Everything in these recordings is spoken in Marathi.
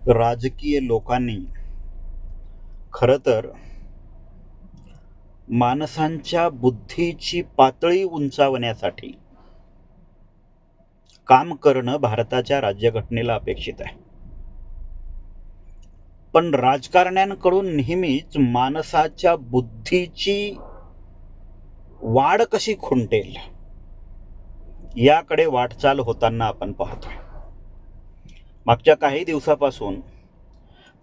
राजकीय लोकांनी खरं तर माणसांच्या बुद्धीची पातळी उंचावण्यासाठी काम करणं भारताच्या राज्यघटनेला अपेक्षित आहे. पण राजकारण्यांकडून नेहमीच माणसाच्या बुद्धीची वाढ कशी खुंटेल याकडे वाटचाल होताना आपण पाहतोय. मागच्या काही दिवसापासून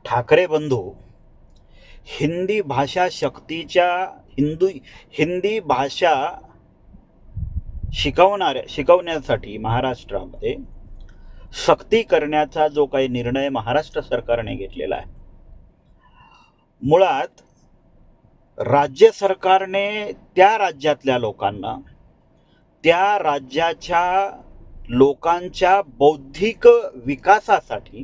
ठाकरे बंधू हिंदी भाषा शक्तीच्या हिंदी भाषा शिकवण्यासाठी महाराष्ट्रामध्ये सक्ती करण्याचा जो काही निर्णय महाराष्ट्र सरकारने घेतलेला आहे, मुळात राज्य सरकारने त्या राज्यातल्या लोकांना, त्या राज्याच्या लोकांच्या बौद्धिक विकासासाठी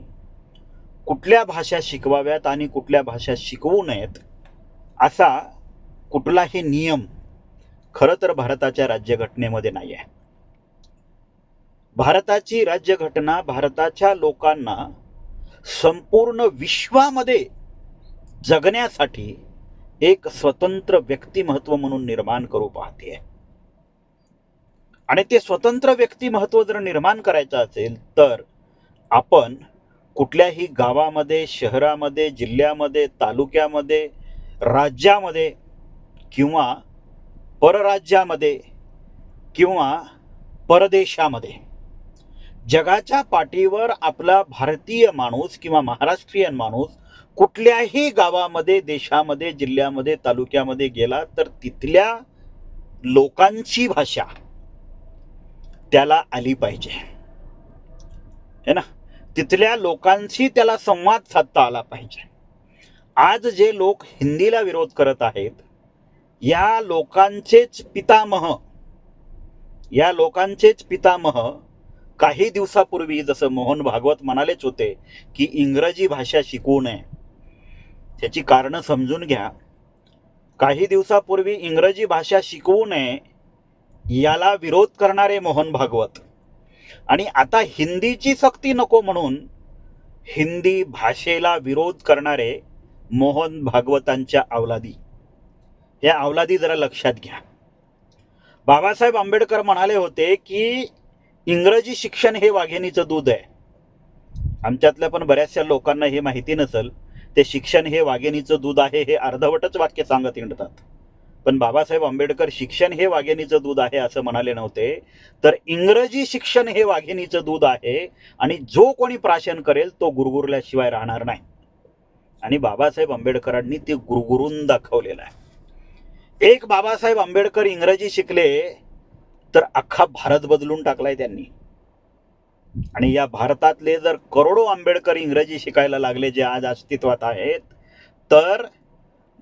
कुठल्या भाषा शिकवाव्यात आणि कुठल्या भाषा शिकवू नयेत असा कुठलाही नियम खरं तर भारताच्या राज्यघटनेमध्ये नाही आहे. भारताची राज्यघटना भारताच्या लोकांना संपूर्ण विश्वामध्ये जगण्यासाठी एक स्वतंत्र व्यक्तिमत्व म्हणून निर्माण करू पाहते. आणि ते स्वतंत्र व्यक्तिमत्व जर निर्माण करायचं असेल तर आपण कुठल्याही गावामध्ये, शहरामध्ये, जिल्ह्यामध्ये, तालुक्यामध्ये, राज्यामध्ये किंवा परराज्यामध्ये किंवा परदेशामध्ये जगाच्या पाठीवर आपला भारतीय माणूस किंवा महाराष्ट्रीयन माणूस कुठल्याही गावामध्ये, देशामध्ये, जिल्ह्यामध्ये, तालुक्यामध्ये गेला तर तिथल्या लोकांची भाषा त्याला आली पाहिजे, है ना. तिथल्या लोकांशी त्याला संवाद साधता आला पाहिजे. आज जे लोक हिंदीला विरोध करत आहेत, या लोकांचेच पितामह काही दिवसापूर्वी जसं मोहन भागवत म्हणालेच होते की इंग्रजी भाषा शिकवू नये. त्याची कारणं समजून घ्या. काही दिवसापूर्वी इंग्रजी भाषा शिकवू नये याला विरोध करणारे मोहन भागवत आणि आता हिंदीची सक्ती नको म्हणून हिंदी भाषेला विरोध करणारे मोहन भागवतांच्या अवलादी. या अवलादी जरा लक्षात घ्या. बाबासाहेब आंबेडकर म्हणाले होते की इंग्रजी शिक्षण हे वाघिणीचं दूध आहे. आमच्यातल्या पण बऱ्याचशा लोकांना हे माहिती नसेल. ते शिक्षण हे वाघिणीचं दूध आहे हे अर्धवटच वाक्य सांगत हिंडतात. पण बाबासाहेब आंबेडकर शिक्षण हे वाघिणीचं दूध आहे असं म्हणाले नव्हते, तर इंग्रजी शिक्षण हे वाघिणीचं दूध आहे आणि जो कोणी प्राशन करेल तो गुरगुरल्याशिवाय राहणार नाही. आणि बाबासाहेब आंबेडकरांनी ते गुरगुरून दाखवलेलं आहे. एक बाबासाहेब आंबेडकर इंग्रजी शिकले तर अख्खा भारत बदलून टाकलाय त्यांनी. आणि या भारतातले जर करोडो आंबेडकर इंग्रजी शिकायला लागले जे आज अस्तित्वात आहेत, तर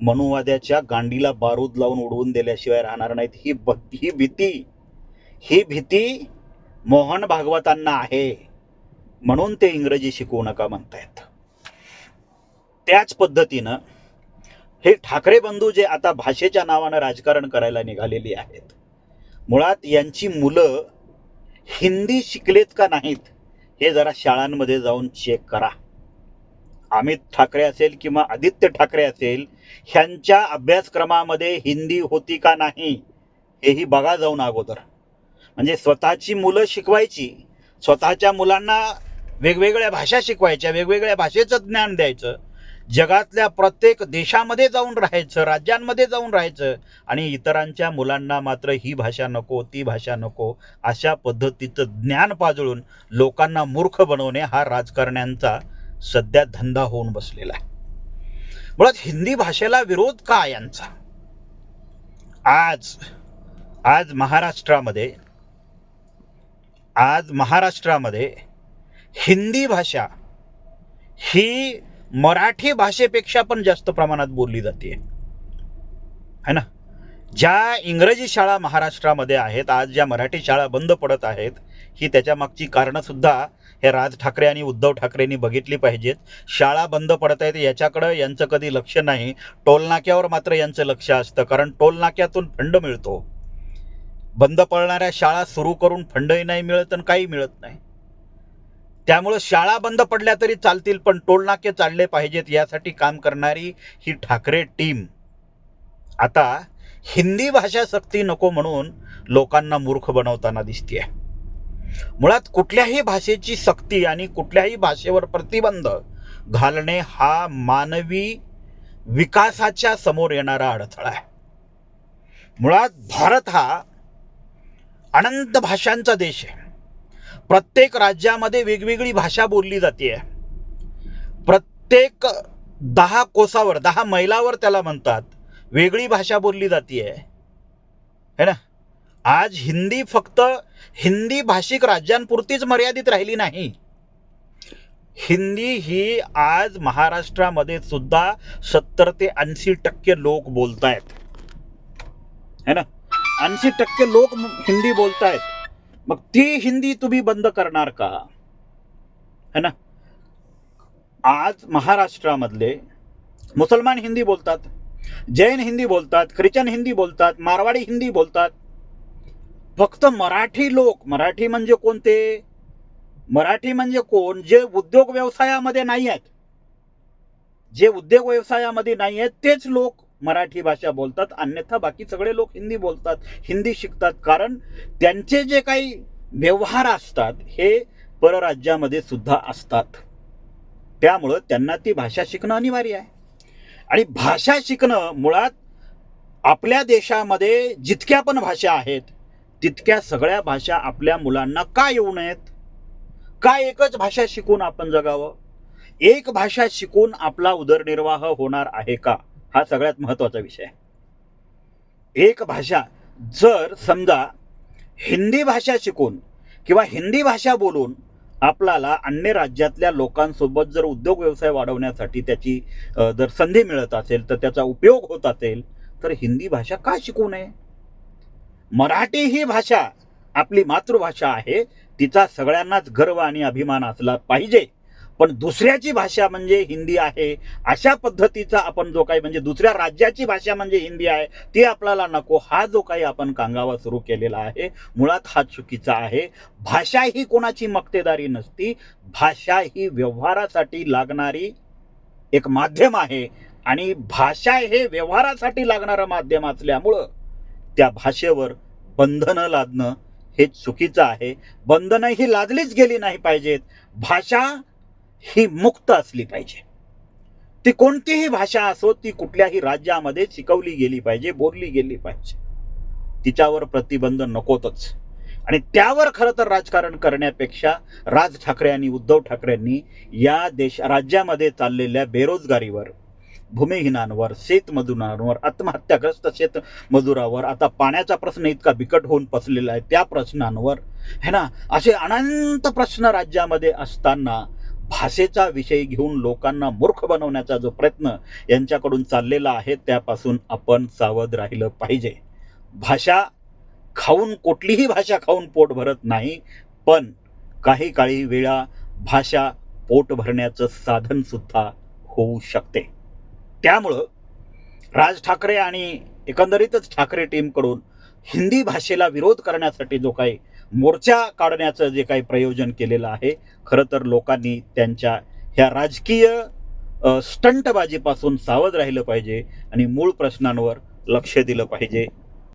मनुवाद्याच्या गांडीला बारूद लावून उडवून दिल्याशिवाय राहणार नाहीत. ही भीती मोहन भागवतांना आहे, म्हणून ते इंग्रजी शिकवू नका म्हणतायत. त्याच पद्धतीनं हे ठाकरे बंधू जे आता भाषेच्या नावानं राजकारण करायला निघालेली आहेत, मुळात यांची मुलं हिंदी शिकलेत का नाहीत हे जरा शाळांमध्ये जाऊन चेक करा. अमित ठाकरे असेल किंवा आदित्य ठाकरे असेल, ह्यांच्या अभ्यासक्रमामध्ये हिंदी होती का नाही हेही बघा जाऊन अगोदर. म्हणजे स्वतःची मुलं शिकवायची, स्वतःच्या मुलांना वेगवेगळ्या भाषा शिकवायच्या, वेगवेगळ्या भाषेचं ज्ञान द्यायचं, जगातल्या प्रत्येक देशामध्ये जाऊन राहायचं, राज्यांमध्ये जाऊन राहायचं आणि इतरांच्या मुलांना मात्र ही भाषा नको, ती भाषा नको अशा पद्धतीचं ज्ञान पाजळून लोकांना मूर्ख बनवणे हा राजकारण्यांचा सध्या धंदा होऊन बसलेला आहे. मुळात हिंदी भाषेला विरोध का यांचा? आज महाराष्ट्रामध्ये हिंदी भाषा ही मराठी भाषेपेक्षा पण जास्त प्रमाणात बोलली जाते, है ना. ज्या इंग्रजी शाळा महाराष्ट्रामध्ये आहेत, आज ज्या मराठी शाळा बंद पडत आहेत, ही त्याच्या मागची कारणं सुद्धा हे राज ठाकरे आणि उद्धव ठाकरेंनी बघितली पाहिजेत. शाळा बंद पडत आहेत याच्याकडं यांचं कधी लक्ष नाही, टोलनाक्यावर मात्र यांचं लक्ष असतं. कारण टोलनाक्यातून फंड मिळतो. बंद पडणाऱ्या शाळा सुरू करून फंडही नाही मिळत आणि काही मिळत नाही. त्यामुळं शाळा बंद पडल्या तरी चालतील, पण टोलनाके चालले पाहिजेत यासाठी काम करणारी ही ठाकरे टीम आता हिंदी भाषा सक्ती नको म्हणून लोकांना मूर्ख बनवताना दिसतेय. मुळात कुठल्याही भाषेची सक्ती आणि कुठल्याही भाषेवर प्रतिबंध घालणे हा मानवी विकासाच्या समोर येणारा अडथळा आहे. मुळात भारत हा अनंत भाषांचा देश आहे. प्रत्येक राज्यामध्ये वेगवेगळी भाषा बोलली जाते. प्रत्येक 10 कोसावर 10 मैलावर त्याला म्हणतात वेगळी भाषा बोलली जाते है ना. आज हिंदी फक्त हिंदी भाषिक राज्यांपुरतीच मर्यादित राहिली नाही. हिंदी ही आज महाराष्ट्रामध्ये सुद्धा 70 ते 80% लोक बोलतायत है ना. 80% लोक हिंदी बोलतायत. मग ती हिंदी तुम्ही बंद करणार का है ना. आज महाराष्ट्रामधले मुसलमान हिंदी बोलतात, जैन हिंदी बोलतात, ख्रिश्चन हिंदी बोलतात, मारवाडी हिंदी बोलतात. फक्त मराठी लोक, मराठी म्हणजे कोणते, मराठी म्हणजे कोण, जे उद्योग व्यवसायामध्ये नाही आहेत, जे उद्योग व्यवसायामध्ये नाही आहेत तेच लोक मराठी भाषा बोलतात. अन्यथा बाकी सगळे लोक हिंदी बोलतात, हिंदी शिकतात. कारण त्यांचे जे काही व्यवहार असतात हे परराज्यामध्ये सुद्धा असतात. त्यामुळं त्यांना ती भाषा शिकणं अनिवार्य आहे. आणि भाषा शिकणं मुळात आपल्या देशामध्ये जितक्या पण भाषा आहेत तितक्या सगळ्या भाषा आपल्या मुलांना का येऊ नयेत. का एकच भाषा शिकून आपण जगावं. एक भाषा शिकून आपला उदरनिर्वाह होणार आहे का, हा सगळ्यात महत्वाचा विषय आहे. एक भाषा, जर समजा हिंदी भाषा शिकून किंवा हिंदी भाषा बोलून आपल्याला अन्य राज्यातल्या लोकांसोबत जर उद्योग व्यवसाय वाढवण्यासाठी त्याची जर संधी मिळत असेल, तर त्याचा उपयोग होत असेल, तर हिंदी भाषा का शिकू नये. मराठी ही भाषा आपली मातृभाषा आहे, तिचा सगळ्यांनाच गर्व आणि अभिमान असला पाहिजे. पण दुसऱ्याची भाषा म्हणजे हिंदी आहे अशा पद्धतीचा आपण जो काही, म्हणजे दुसऱ्या राज्याची भाषा म्हणजे हिंदी आहे ती आपल्याला नको, हा जो काही आपण कांगावा सुरू केलेला आहे मुळात हा चुकीचा आहे. भाषा ही कोणाची मक्तेदारी नसती. भाषा ही व्यवहारासाठी लागणारी एक माध्यम आहे आणि भाषा हे व्यवहारासाठी लागणारं माध्यम असल्यामुळं त्या भाषेवर बंधनं लादणं हे चुकीचं आहे. बंधनं ही लादलीच गेली नाही पाहिजेत. भाषा ही मुक्त असली पाहिजे. ती कोणतीही भाषा असो, ती कुठल्याही राज्यामध्ये शिकवली गेली पाहिजे, बोलली गेली पाहिजे. तिच्यावर प्रतिबंध नकोतच. आणि त्यावर खरं तर राजकारण करण्यापेक्षा राज ठाकरे आणि उद्धव ठाकरेंनी या राज्यामध्ये चाललेल्या बेरोजगारीवर, भूमिहीनांवर, शेतमजुरांवर, आत्महत्याग्रस्त शेतमजुरावर, आता पाण्याचा प्रश्न इतका बिकट होऊन पसलेला आहे त्या प्रश्नांवर है ना, असे अनंत प्रश्न राज्यामध्ये असताना भाषेचा विषय घेऊन लोकांना मूर्ख बनवण्याचा जो प्रयत्न यांच्याकडून चाललेला आहे त्यापासून आपण सावध राहिलं पाहिजे. भाषा खाऊन, कुठलीही भाषा खाऊन पोट भरत नाही, पण काही काळी वेळा भाषा पोट भरण्याचं साधन सुद्धा होऊ शकते. त्यामुळं राज ठाकरे आणि एकंदरीतच ठाकरे टीमकडून हिंदी भाषेला विरोध करण्यासाठी जो काही मोर्चा काढण्याचं जे काही प्रयोजन केलेलं आहे, खरं तर लोकांनी त्यांच्या ह्या राजकीय स्टंटबाजीपासून सावध राहिलं पाहिजे आणि मूळ प्रश्नांवर लक्ष दिलं पाहिजे.